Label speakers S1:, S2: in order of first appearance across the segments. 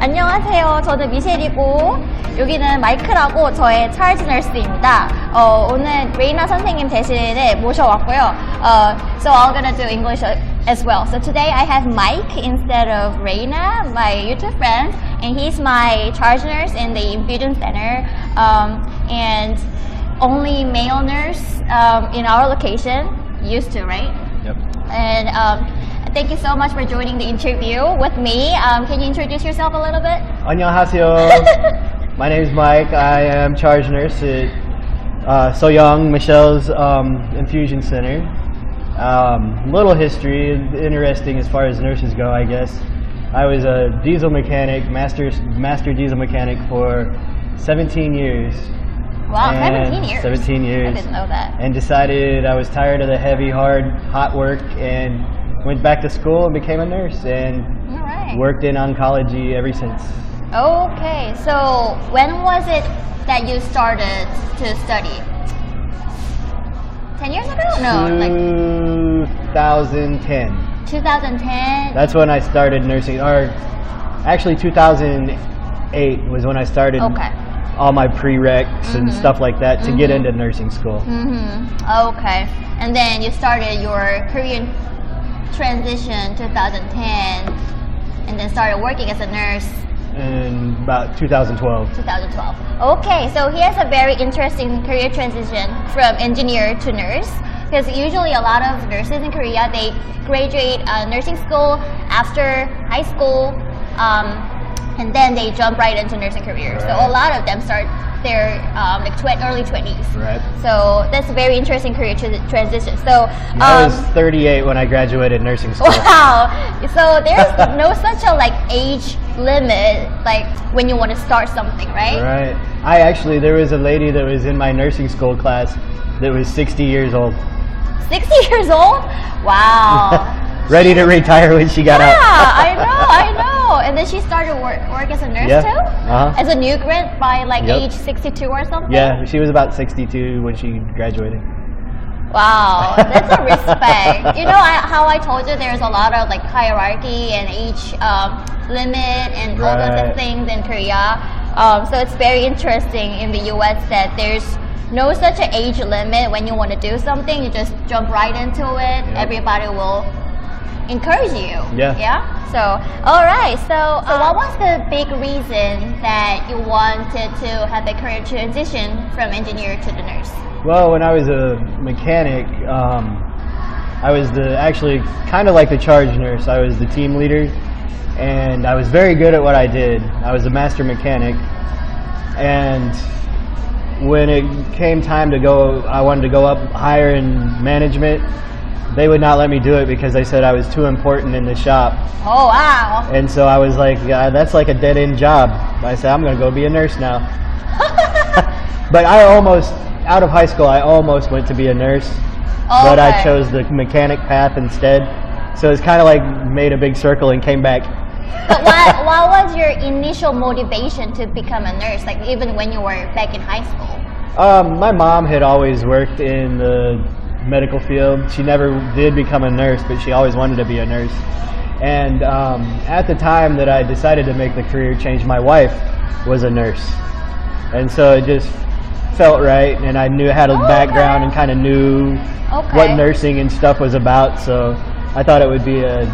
S1: 안녕하세요. 저는 미셸이고 여기는 마이크라고 저의 찰즈 너스입니다. 오늘 레이나 선생님 대신에 모셔왔고요. So I'm gonna do English as well. So today I have Mike instead of Reina, my YouTube friend, and he's my charge nurse in the infusion center, and only male nurse in our location. Used to, right?
S2: Yep.
S1: And thank you so much for joining the interview with me. Can you introduce yourself a little bit?
S2: 안녕하세요. My name is Mike. I am charge nurse at Soyoung, Michelle's infusion center. Little history, interesting as far as nurses go, I guess. I was a diesel mechanic, master diesel mechanic for 17 years.
S1: Wow, 17 years.
S2: 17 years.
S1: I didn't know that.
S2: And decided I was tired of the heavy, hot work and went back to school and became a nurse and worked in oncology ever since.
S1: Okay, so when was it that you started to study? 10 years ago? No,
S2: 2010.
S1: 2010?
S2: That's when I started nursing, or actually 2008 was when I started all my prereqs and stuff like that to get into nursing school.
S1: Okay, and then you started your career transition 2010 and then started working as a nurse
S2: in about 2012.
S1: 2012. Okay, so here's a very interesting career transition from engineer to nurse, because usually a lot of nurses in Korea, they graduate nursing school after high school, and then they jump right into nursing career.
S2: Right.
S1: So a lot of them start their early 20s.
S2: Right.
S1: So that's a very interesting career transition. So
S2: I was 38 when I graduated nursing school.
S1: Wow. So there's no such a age limit when you want to start something, right?
S2: Right. There was a lady that was in my nursing school class that was 60 years old.
S1: 60 years old? Wow.
S2: Ready to retire when she got out.
S1: Yeah, I know. And then she started work as a nurse too? As a new grad by age 62 or something?
S2: Yeah, she was about 62 when she graduated.
S1: Wow, that's a respect. You know how I told you there's a lot of hierarchy and age limit and all those things in Korea. So it's very interesting in the US that there's no such an age limit. When you want to do something, you just jump right into it.
S2: Yep.
S1: Everybody will encourage you.
S2: Yeah.
S1: So, all right. So what was the big reason that you wanted to have a career transition from engineer to the nurse?
S2: Well, when I was a mechanic, I was actually kind of like the charge nurse. I was the team leader, and I was very good at what I did. I was a master mechanic, and when it came time to go, I wanted to go up higher in management. They would not let me do it because they said I was too important in the shop.
S1: Oh, wow.
S2: And so I was like, that's like a dead-end job. I said, I'm going to go be a nurse now. But out of high school, I almost went to be a nurse. But I chose the mechanic path instead. So it's kind of made a big circle and came back.
S1: But what was your initial motivation to become a nurse, even when you were back in high school?
S2: My mom had always worked in the medical field. She never did become a nurse, but she always wanted to be a nurse. And at the time that I decided to make the career change, my wife was a nurse. And so it just felt right, and I had a background and kind of knew what nursing and stuff was about, so I thought it would be a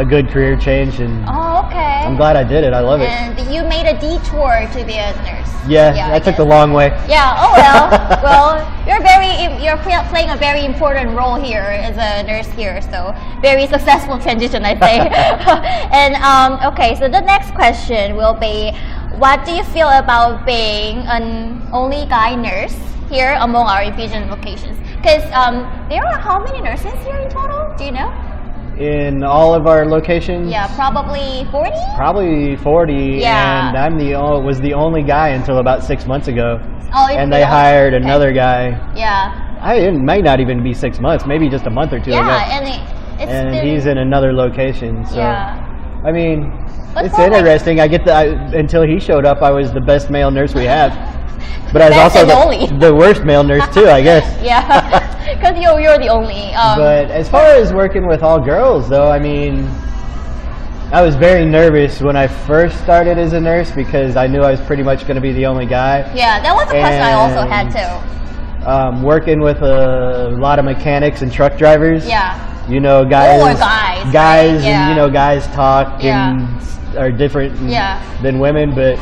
S2: good career change, and I'm glad I did it. I love it.
S1: And you made a detour to be a nurse.
S2: Yeah, I took the long way.
S1: Yeah. Oh well. Well, you're playing a very important role here as a nurse here. So very successful transition, I say. And okay. So the next question will be, what do you feel about being an only guy nurse here among our infusion locations? Because there are how many nurses here in total? Do you know?
S2: In all of our locations?
S1: Yeah, probably 40?
S2: Probably 40,
S1: yeah.
S2: And I was the only guy until about 6 months ago.
S1: Oh,
S2: and they hired another guy.
S1: Yeah.
S2: It might not even be 6 months, maybe just a month or two ago.
S1: Yeah,
S2: and he's in another location, so...
S1: Yeah.
S2: I mean, it's interesting. Until he showed up, I was the best male nurse we have. But I was also the worst male nurse too, I guess.
S1: Yeah, because you're the only.
S2: But as far as working with all girls, though, I mean, I was very nervous when I first started as a nurse because I knew I was pretty much going to be the only guy.
S1: Yeah, that was a question I also had too.
S2: Working with a lot of mechanics and truck drivers.
S1: Yeah.
S2: You know, guys.
S1: Or guys.
S2: Guys,
S1: right? Yeah.
S2: and you know, guys talk and are different than women, but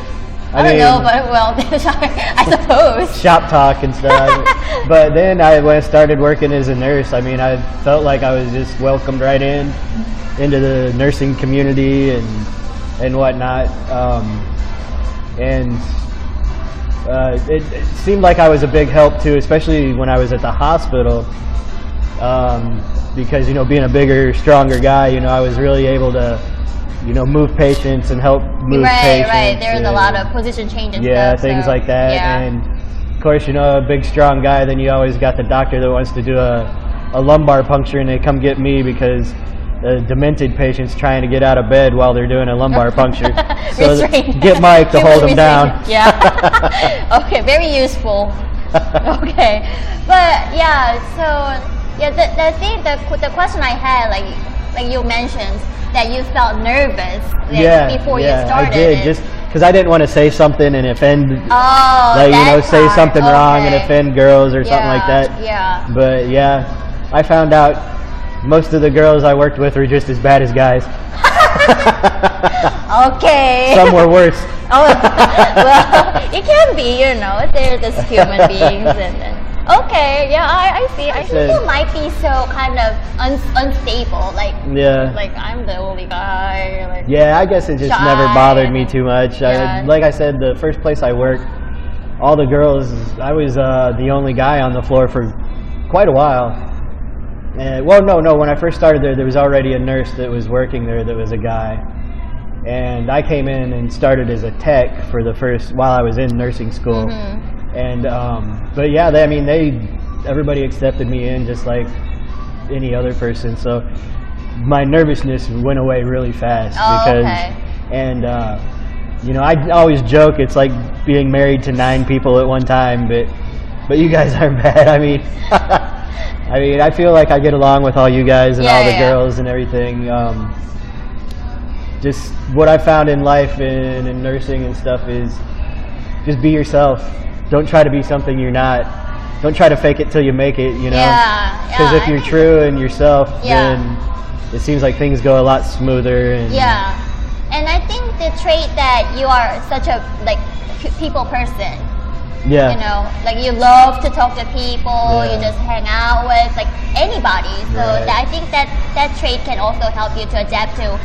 S1: I don't know, but well, I suppose.
S2: Shop talk and stuff. But then when I started working as a nurse, I mean, I felt like I was just welcomed right into the nursing community and whatnot. It seemed like I was a big help too, especially when I was at the hospital. Because, you know, being a bigger, stronger guy, you know, I was really able to, you know, move patients and help move patients.
S1: Right. There's a lot of position change and
S2: stuff. Things
S1: so,
S2: like that.
S1: Yeah.
S2: And of course, you know, a big, strong guy, then you always got the doctor that wants to do a lumbar puncture, and they come get me because the demented patient's trying to get out of bed while they're doing a lumbar puncture. So get Mike to hold him down.
S1: Yeah. Okay, very useful. Okay. But yeah, so the question I had, like you mentioned, that you felt nervous before you started.
S2: I did, just because I didn't want to say something and offend, say something wrong and offend girls or something like that.
S1: Yeah.
S2: But yeah, I found out most of the girls I worked with were just as bad as guys.
S1: Okay.
S2: Some were worse.
S1: Oh, well, it can be, you know, they're just human beings okay, yeah, I see. I think you might be so kind of unstable, like I'm the only guy. Like,
S2: yeah, I guess it just never bothered me too much.
S1: Yeah.
S2: Like I said, the first place I worked, all the girls, I was the only guy on the floor for quite a while. No, when I first started there was already a nurse that was working there that was a guy. And I came in and started as a tech for while I was in nursing school.
S1: Mm-hmm.
S2: And but yeah, everybody accepted me in just like any other person. So my nervousness went away really fast you know, I always joke it's like being married to 9 people at one time, but you guys aren't bad. I mean, I feel like I get along with all you guys and all the girls and everything. Just what I found in life and in nursing and stuff is just be yourself. Don't try to be something you're not. Don't try to fake it till you make it, you know? Because if you're true and yourself, then it seems like things go a lot smoother.
S1: And I think the trait that you are such a people person.
S2: Yeah.
S1: You know, like you love to talk to people, you just hang out with like anybody. So I think that trait can also help you to adapt to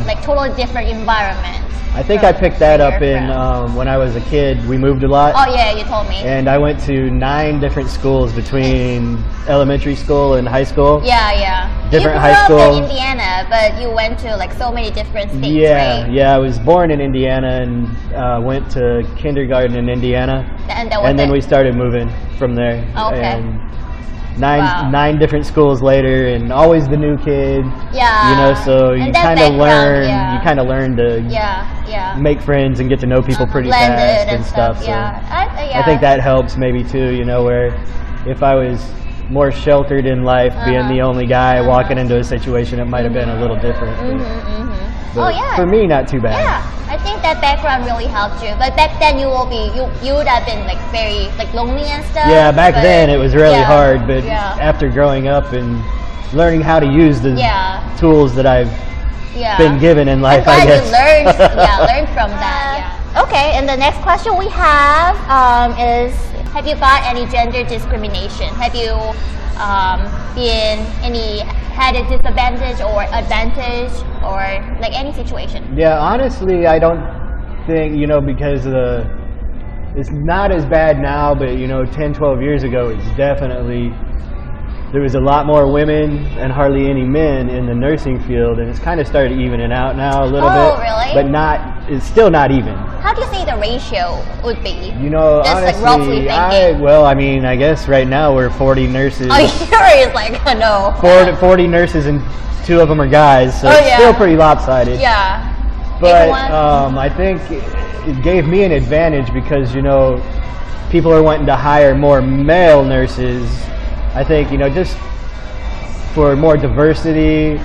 S1: like totally different environments.
S2: I think I picked that up in when I was a kid. We moved a lot.
S1: Oh yeah, you told me.
S2: And I went to 9 different schools between elementary school and high school.
S1: Yeah.
S2: Different high schools.
S1: You grew up in Indiana, but you went to like so many different states, right?
S2: Yeah. I was born in Indiana and went to kindergarten in Indiana.
S1: And
S2: then we started moving from there.
S1: Okay.
S2: And 9 different schools later, and always the new kid.
S1: Yeah.
S2: You know, so you kind of learn. You kind of learn to make friends and get to know people pretty fast and stuff. So I think that helps maybe too. You know, where if I was more sheltered in life, being the only guy walking into a situation, it might have been a little different. But for me, not too bad.
S1: Yeah, I think that background really helped you. But back then, you would have been like very like lonely and stuff.
S2: Yeah, back then it was really hard. But after growing up and learning how to use the tools that I've been given in life,
S1: I guess.
S2: You
S1: learned from that. Yeah. Okay, and the next question we have is: have you got any gender discrimination? Have you had a disadvantage or advantage or like any situation?
S2: Yeah, honestly, I don't think, you know, because it's not as bad now, but you know, 10, 12 years ago, it's definitely, there was a lot more women and hardly any men in the nursing field, and it's kind of started evening out now a little bit.
S1: Oh, really?
S2: But it's still not even.
S1: How do you think the ratio would be?
S2: You know,
S1: just
S2: honestly,
S1: like roughly thinking.
S2: I guess right now we're 40 nurses.
S1: Oh, yours like, no.
S2: 40 nurses and 2 of them are guys, so it's still pretty lopsided.
S1: Yeah.
S2: But I think it gave me an advantage because, you know, people are wanting to hire more male nurses. I think, you know, just for more diversity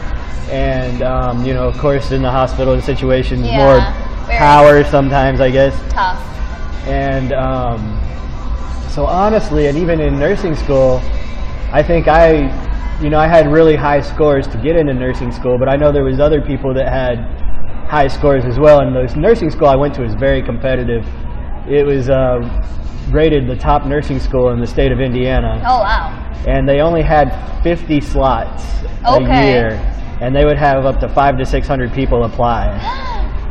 S2: And, you know, of course, in the hospital situations,
S1: Yeah,
S2: more
S1: very
S2: power sometimes, I guess.
S1: tough.
S2: And so honestly, and even in nursing school, I think I had really high scores to get into nursing school, but I know there was other people that had high scores as well. And the nursing school I went to was very competitive. It was rated the top nursing school in the state of Indiana.
S1: Oh, wow.
S2: And they only had 50 slots a
S1: Okay.
S2: year, and they would have up to 500 to 600 people apply.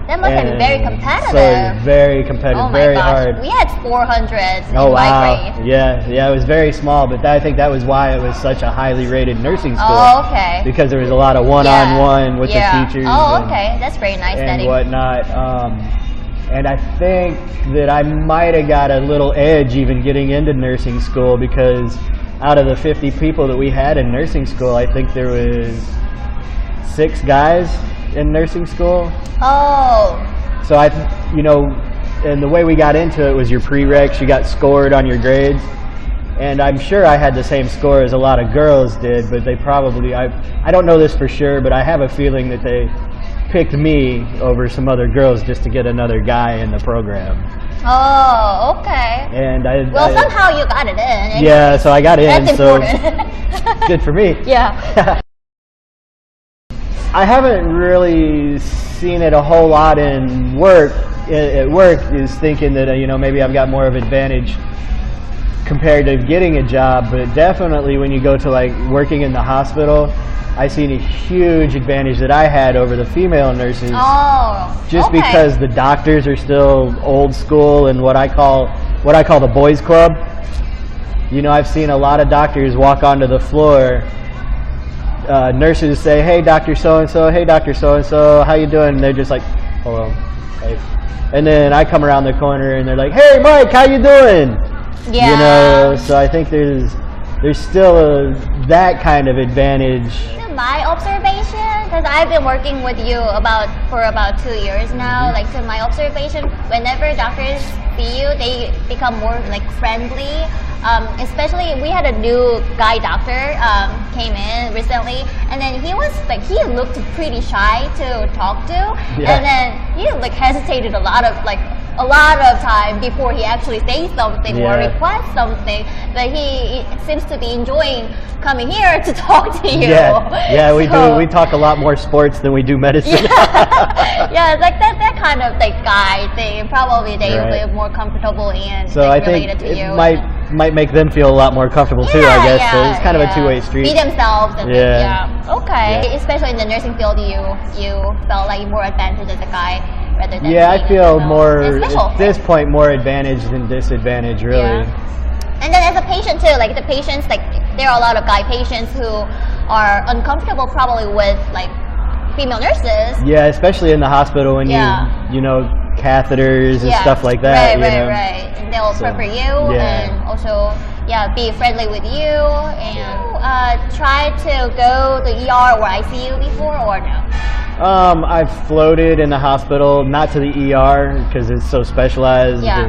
S1: That must have been very
S2: And
S1: competitive.
S2: So it was very competitive,
S1: Oh my
S2: very
S1: gosh.
S2: hard.
S1: We had 400 in
S2: Oh
S1: my
S2: wow!
S1: grade.
S2: Yeah, it was very small, but I think that was why it was such a highly rated nursing school.
S1: Oh, okay.
S2: Because there was a lot of one-on-one with
S1: Yeah.
S2: the teachers.
S1: Oh,
S2: and-
S1: okay. That's very nice
S2: and
S1: setting.
S2: whatnot. And I think that I might have got a little edge even getting into nursing school, because out of the 50 people that we had in nursing school, I think there was 6 guys in nursing school.
S1: Oh,
S2: So and the way we got into it was your prereqs, you got scored on your grades. And I'm sure I had the same score as a lot of girls did, but they probably, I don't know this for sure, but I have a feeling that they picked me over some other girls just to get another guy in the program.
S1: oh, okay.
S2: And
S1: Well, somehow you got it in.
S2: yeah, so I got in,
S1: That's
S2: so
S1: important.
S2: good for me.
S1: Yeah.
S2: I haven't really seen it a whole lot in work. At work, is thinking that maybe I've got more of an advantage compared to getting a job, but definitely when you go to like working in the hospital, I seen a huge advantage that I had over the female nurses.
S1: Oh,
S2: Just
S1: okay.
S2: because the doctors are still old school and what I call the boys club. I've seen a lot of doctors walk onto the floor. Nurses say, "Hey, Dr. So-and-so, hey, Dr. So-and-so, how you doing?" And they're just like, "Hello, hey." And then I come around the corner and they're like, "Hey, Mike, how you doing?"
S1: Yeah.
S2: So I think there's still that kind of advantage.
S1: To my observation, because I've been working with you for about 2 years now, like to my observation, whenever doctors see you, they become more like friendly. Especially we had a new guy doctor came in recently, and then he looked pretty shy to talk to,
S2: Yeah.
S1: and then he hesitated a lot of time before he actually says something or
S2: Yeah.
S1: requests something. But he seems to be enjoying coming here to talk to you.
S2: Yeah, we do. We talk a lot more sports than we do medicine.
S1: Yeah, it's like that kind of guy thing. Probably they
S2: Right.
S1: feel more comfortable and
S2: So I think
S1: related to
S2: it
S1: you.
S2: might make them feel a lot more comfortable too, I guess. So it's kind of a two-way street.
S1: Be themselves. And
S2: Yeah.
S1: Okay.
S2: Yeah.
S1: Especially in the nursing field, you felt like more advantage as a guy rather than
S2: Yeah, I
S1: being a
S2: feel
S1: female.
S2: more
S1: It's special.
S2: at this point more advantage than disadvantage, really.
S1: Yeah. And then as a patient too, the patients, there are a lot of guy patients who are uncomfortable probably with female nurses.
S2: Yeah, especially in the hospital when
S1: Yeah.
S2: you catheters and
S1: Yeah.
S2: stuff like that.
S1: Right. And they'll
S2: So,
S1: prefer you
S2: yeah.
S1: and also be friendly with you and try to go to ER or ICU before or no?
S2: I've floated in the hospital, not to the ER because it's so specialized.
S1: Yeah.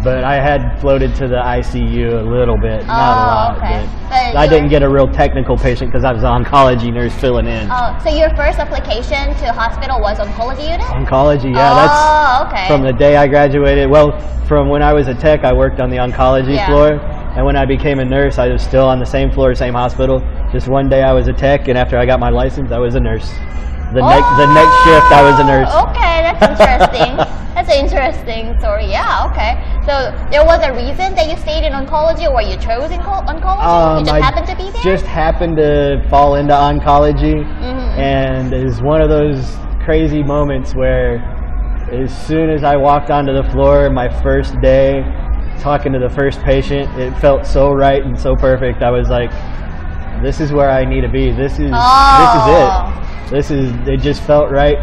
S2: But I had floated to the ICU a little bit, not a lot.
S1: Okay.
S2: But I didn't get a real technical patient because I was an oncology nurse filling in.
S1: Oh, so your first application to hospital was oncology unit?
S2: Oncology, yeah,
S1: Oh,
S2: that's
S1: okay.
S2: from the day I graduated. Well, from when I was a tech, I worked on the oncology
S1: Yeah.
S2: floor, and when I became a nurse, I was still on the same floor, same hospital. Just one day I was a tech, and after I got my license, I was a nurse. The next shift, I was a nurse.
S1: Okay, that's interesting. That's an interesting story. Yeah, okay. So there was a reason that you stayed in oncology, or you chose oncology? You just
S2: I
S1: happened to be there?
S2: just happened to fall into oncology,
S1: Mhm.
S2: and it's one of those crazy moments where as soon as I walked onto the floor, my first day, talking to the first patient, it felt so right and so perfect. I was like, this is where I need to be. This is it. It just felt right.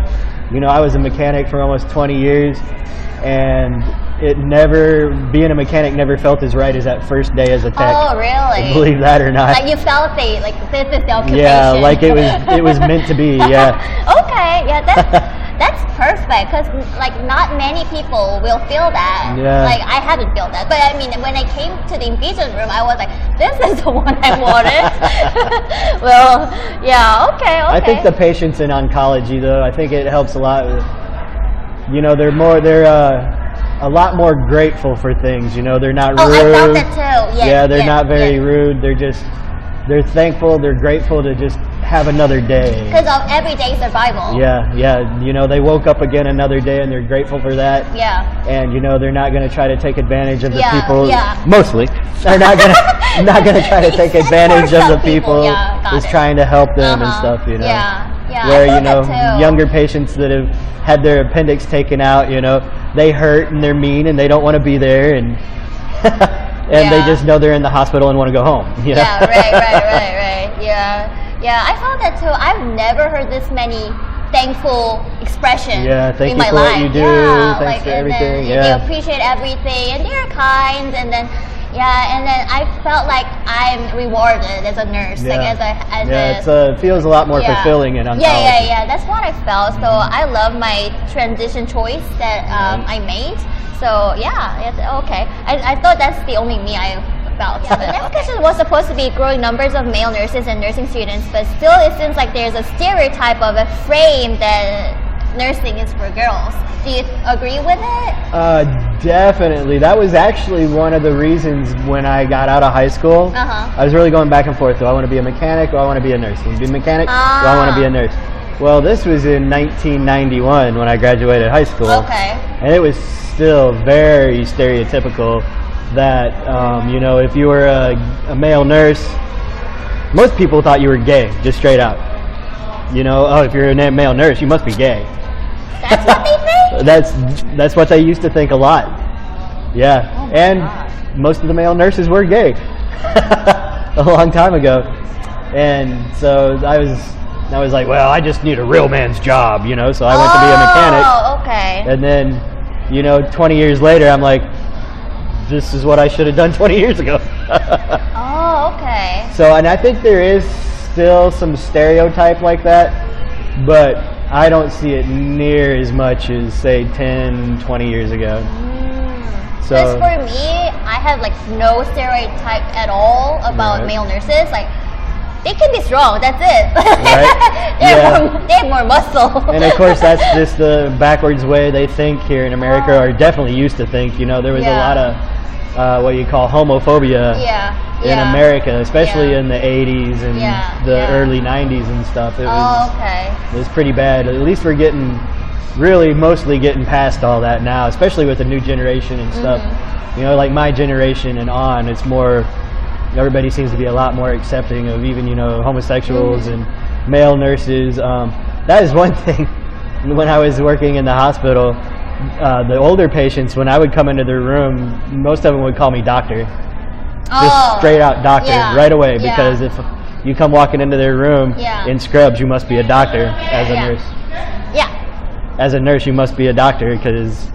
S2: I was a mechanic for almost 20 years, and being a mechanic never felt as right as that first day as a tech.
S1: Oh, really?
S2: Believe that or not.
S1: You felt this is the occupation.
S2: Yeah, like it was meant to be. Yeah.
S1: Okay, yeah, that's perfect because like not many people will feel that.
S2: Yeah.
S1: Like I haven't felt that, but I mean when I came to the infusion room, I was like, this is the one I wanted. Well, yeah, okay.
S2: I think the patients in oncology, though, I think it helps a lot. You know, they're a lot more grateful for things. You know, they're not rude.
S1: I felt that too. Yes,
S2: yeah, they're
S1: yes,
S2: not very
S1: yes.
S2: rude. They're thankful. They're grateful to just have another day.
S1: Because of everyday survival.
S2: Yeah, yeah. You know, they woke up again another day, and they're grateful for that.
S1: Yeah.
S2: And you know, they're not going to try to take advantage of the
S1: Yeah,
S2: people.
S1: yeah.
S2: Mostly, they're not going to try to take
S1: Except
S2: advantage
S1: for
S2: of the
S1: some people.
S2: people
S1: Yeah, got
S2: who's
S1: it.
S2: trying to help them and stuff. You know.
S1: Yeah, yeah.
S2: Where
S1: I
S2: you know
S1: felt that too.
S2: younger patients that have had their appendix taken out, you know, they hurt and they're mean and they don't want to be there and and they
S1: Yeah.
S2: just know they're in the hospital and want to go home. You know?
S1: Yeah, right. Yeah, I felt that too. I've never heard this many thankful expressions
S2: Yeah, thank
S1: in
S2: you
S1: my
S2: for what
S1: life.
S2: you do.
S1: Yeah,
S2: Thanks
S1: like,
S2: for
S1: and
S2: everything.
S1: Then
S2: Yeah.
S1: they appreciate everything and they're kind and then I felt like I'm rewarded as a nurse, like
S2: it feels a lot more fulfilling in oncology.
S1: Yeah. That's what I felt. So I love my transition choice that I made. So yeah, it's okay. I thought that's the only me I felt. The application was supposed to be growing numbers of male nurses and nursing students, but still it seems like there's a stereotype of a frame that nursing is for girls. Do you agree with it?
S2: Definitely. That was actually one of the reasons when I got out of high school. I was really going back and forth. Do I want to be a mechanic or do I want to be a nurse? Do I want to be a mechanic? Do I want to be a nurse? Well, this was in 1991 when I graduated high school.
S1: Okay.
S2: And it was still very stereotypical that, you know, if you were a male nurse, most people thought you were gay, just straight out. You know, oh, if you're a male nurse, you must be gay.
S1: That's what they think?
S2: That's what they used to think a lot. Yeah.
S1: Oh my
S2: and
S1: God.
S2: Most of the male nurses were gay a long time ago. And so I was like, well, I just need a real man's job, you know, so I went to be a mechanic.
S1: Oh, okay.
S2: And then, you know, 20 years later, I'm like, this is what I should have done 20 years ago.
S1: Oh, okay.
S2: So, and I think there is still some stereotype like that, but I don't see it near as much as, say, 10, 20 years ago. So,
S1: Because for me, I have like no stereotype at all about
S2: Right.
S1: male nurses. Like, they can be strong, that's it.
S2: Right.
S1: They have more muscle.
S2: and of course, that's just the backwards way they think here in America, or definitely used to think. You know, there was a lot of what you call homophobia in America, especially in the 80s and the early 90s and stuff. It was pretty bad. At least we're mostly getting past all that now, especially with the new generation and stuff. You know, like my generation and on, it's more, everybody seems to be a lot more accepting of even, you know, homosexuals and male nurses. That is one thing. When I was working in the hospital, the older patients, when I would come into their room, most of them would call me doctor. Just straight out doctor right away, because if you come walking into their room in scrubs, you must be a doctor as a nurse. As a nurse, you must be a doctor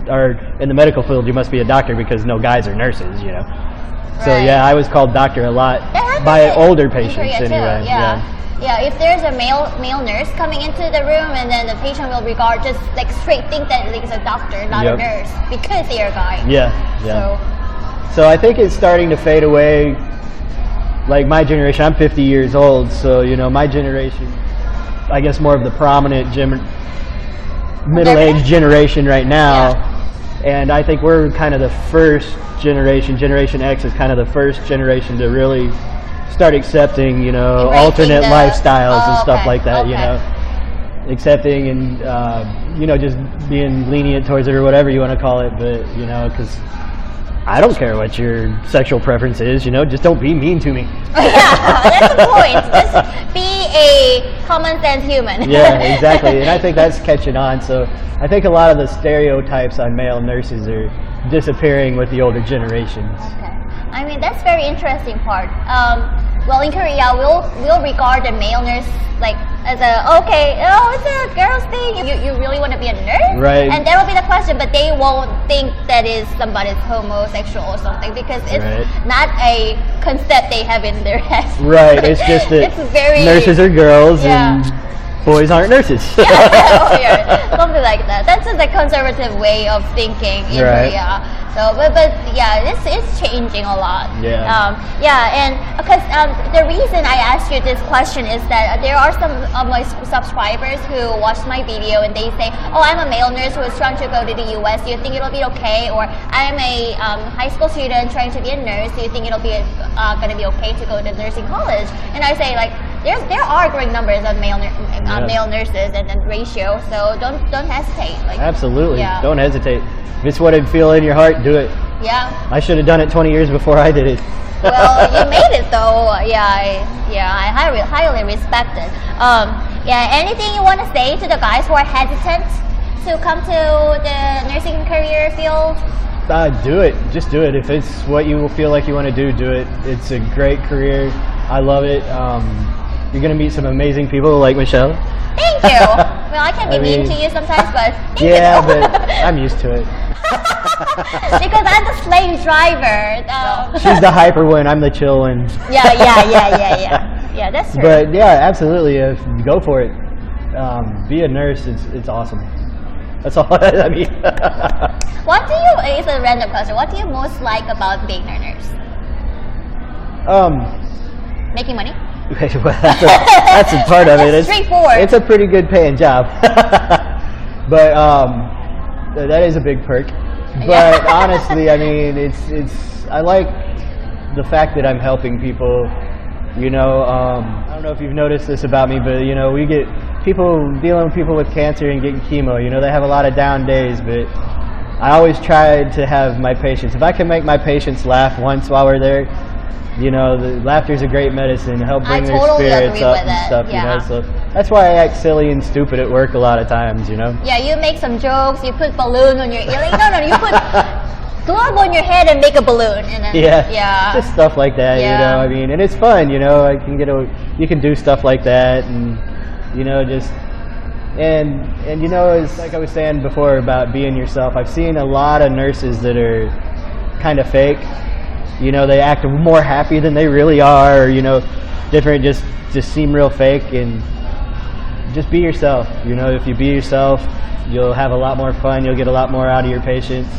S2: or in the medical field, you must be a doctor because no guys are nurses, you know. So I was called doctor a lot by older patients anyway.
S1: Yeah, if there's a male nurse coming into the room, and then the patient will just like straight think that it's a doctor, not a nurse, because they are guys. So I think it's starting to fade away. Like my generation, I'm 50 years old, so you know my generation, I guess more of the prominent middle-aged generation right now, and I think we're kind of the first generation. Generation X is kind of the first generation to really start accepting, you know, alternate lifestyles and stuff like that. You know, accepting and you know, just being lenient towards it or whatever you want to call it. But you know, because I don't care what your sexual preference is, you know, just don't be mean to me. That's the point. Just be a common sense human.
S2: Yeah, exactly. And I think that's catching on. So I think a lot of the stereotypes on male nurses are disappearing with the older generations.
S1: Okay. I mean, that's very interesting part. Well, in Korea, we'll regard a male nurse like as it's a girl's thing. You really want to be a nurse?
S2: Right.
S1: And that will be the question, but they won't think that is somebody's homosexual or something, because it's not a concept they have in their head.
S2: Right. It's just that
S1: it's very,
S2: nurses are girls and boys aren't nurses.
S1: Yeah, something like that. That's the conservative way of thinking in
S2: Right.
S1: Korea. So, but yeah, it's changing a lot.
S2: Yeah.
S1: Yeah, and because the reason I asked you this question is that there are some of my subscribers who watch my video and they say, "Oh, I'm a male nurse who is trying to go to the U.S. Do you think it'll be okay?" Or "I'm a high school student trying to be a nurse. Do you think it'll be going to be okay to go to nursing college?" And I say like, there are growing numbers of male nurses and ratio. So don't hesitate. Like,
S2: Absolutely.
S1: Yeah.
S2: Don't hesitate. If it's what it feel in your heart, do it.
S1: Yeah.
S2: I should have done it 20 years before I did it.
S1: Well, you made it though. I highly respect it. Yeah. Anything you want to say to the guys who are hesitant to come to the nursing career field?
S2: Do it. Just do it. If it's what you feel like you want to do it. It's a great career. I love it. You're going to meet some amazing people like Michelle.
S1: Thank you. Well, I can be mean to you sometimes, but thank you.
S2: Yeah, but I'm used to it.
S1: Because I'm the slave driver.
S2: She's the hyper one. I'm the chill one.
S1: Yeah. Yeah, that's true.
S2: But yeah, absolutely. Go for it. Be a nurse. It's awesome. That's all. I mean.
S1: It's a random question. What do you most like about being a nurse? Making money?
S2: Well, that's a part of it.
S1: That's straightforward.
S2: It's a pretty good paying job. But that is a big perk. But honestly, I mean, I like the fact that I'm helping people. You know, I don't know if you've noticed this about me, but you know, we get people dealing with people with cancer and getting chemo. You know, they have a lot of down days, but I always try to have my patients. If I can make my patients laugh once while we're there, you know, the laughter's a great medicine to help bring their
S1: totally
S2: spirits
S1: agree
S2: up
S1: with
S2: and
S1: it.
S2: stuff.
S1: Yeah.
S2: You know, so that's why I act silly and stupid at work a lot of times. You know.
S1: Yeah, you make some jokes, you put balloon on your ear. No, you put glove on your head and make a balloon. And then, yeah.
S2: Just stuff like that.
S1: Yeah.
S2: You know, I mean, and it's fun. You know, you can do stuff like that, and you know, just. And you know, it's like I was saying before about being yourself. I've seen a lot of nurses that are kind of fake. You know, they act more happy than they really are, or, you know, different, just seem real fake. And just be yourself. You know, if you be yourself, you'll have a lot more fun. You'll get a lot more out of your patients.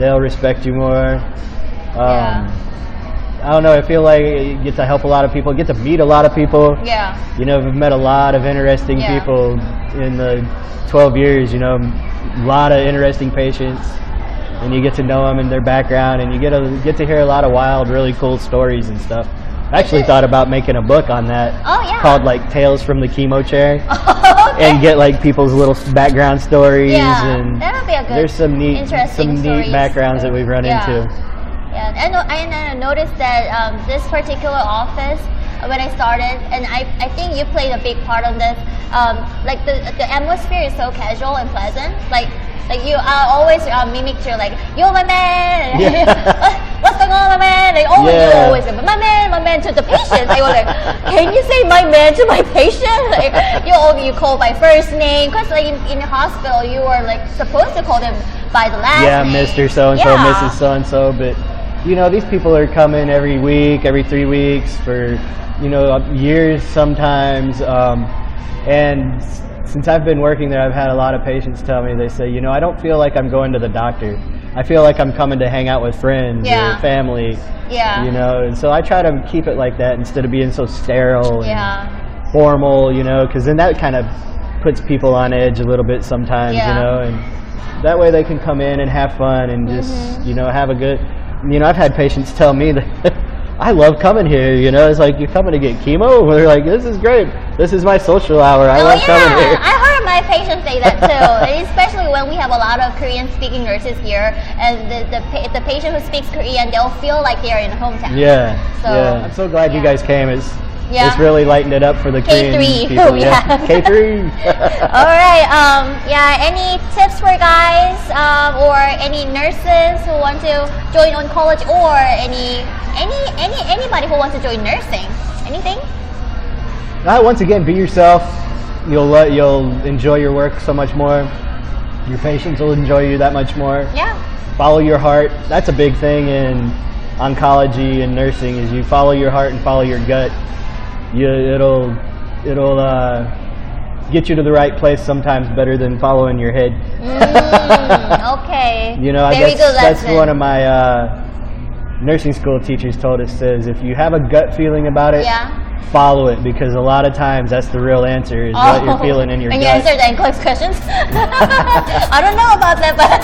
S2: They'll respect you more. I don't know, I feel like you get to help a lot of people, get to meet a lot of people.
S1: Yeah.
S2: You know, I've met a lot of interesting people in the 12 years, you know, a lot of interesting patients. And you get to know them and their background, and you get to hear a lot of wild, really cool stories and stuff. I actually thought about making a book on that.
S1: Oh, yeah.
S2: Called like Tales from the Chemo Chair.
S1: Okay.
S2: And get like people's little background stories.
S1: Yeah,
S2: and
S1: that'll be a good,
S2: there's some neat
S1: stories.
S2: backgrounds that we've run into.
S1: Yeah, and I noticed that this particular office, when I started, and I think you played a big part on this, like the atmosphere is so casual and pleasant. Like you always mimic to like, "Yo, my man," "What's going on, my man?" They always say, my man" to the patient. They were like, "Can you say my man to my patient?" Like, you call by first name, because like in the hospital you were like supposed to call them by the last name.
S2: Yeah, Mr. So-and-so, Mrs. So-and-so, but you know, these people are coming every week, every 3 weeks for, you know, years sometimes. And since I've been working there, I've had a lot of patients tell me, they say, you know, I don't feel like I'm going to the doctor. I feel like I'm coming to hang out with friends or family. Yeah. You know, and so I try to keep it like that instead of being so sterile and formal, you know, because then that kind of puts people on edge a little bit sometimes, you know, and that way they can come in and have fun and just, you know, have a good... You know, I've had patients tell me that I love coming here, you know, it's like, you're coming to get chemo? They're like, this is great. This is my social hour. I love coming here.
S1: I heard my patients say that too, especially when we have a lot of Korean-speaking nurses here, and the patient who speaks Korean, they'll feel like they're in hometown.
S2: Yeah, I'm so glad you guys came. It's really lightened it up for the
S1: K3
S2: Korean people. K3.
S1: All right. Any tips for guys or any nurses who want to join oncology, or anybody who wants to join nursing? Anything?
S2: Once again, be yourself. You'll enjoy your work so much more. Your patients will enjoy you that much more. Yeah. Follow your heart. That's a big thing in oncology and nursing, is you follow your heart and follow your gut. It'll get you to the right place sometimes better than following your head.
S1: Okay.
S2: You know,
S1: Very good
S2: that's
S1: lesson.
S2: one of my nursing school teachers told us, says if you have a gut feeling about it,
S1: Yeah.
S2: follow it, because a lot of times that's the real answer, is what you're feeling in your
S1: When
S2: gut.
S1: you answer the NCLEX questions? I don't know about that, but...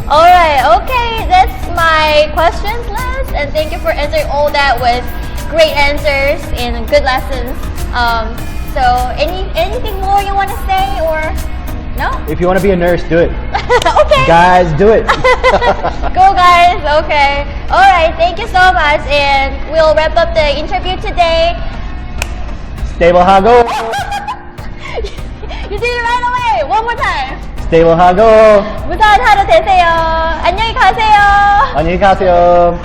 S1: Alright, okay, that's my questions list, and thank you for answering all that with great answers and good lessons. So, anything more you want to say, or no?
S2: If you want to be a nurse, do it.
S1: Okay.
S2: Guys, do it.
S1: Go guys, okay. Alright, thank you so much, and we'll wrap up the interview today.
S2: Stable hago.
S1: You did it right away! One more time!
S2: Stable hago.
S1: 무사한 하루 되세요. 안녕히 가세요.
S2: 안녕히 가세요.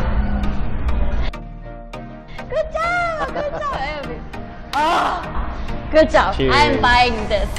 S1: Good job! Good job! Good job!
S2: Cheers.
S1: I'm buying this.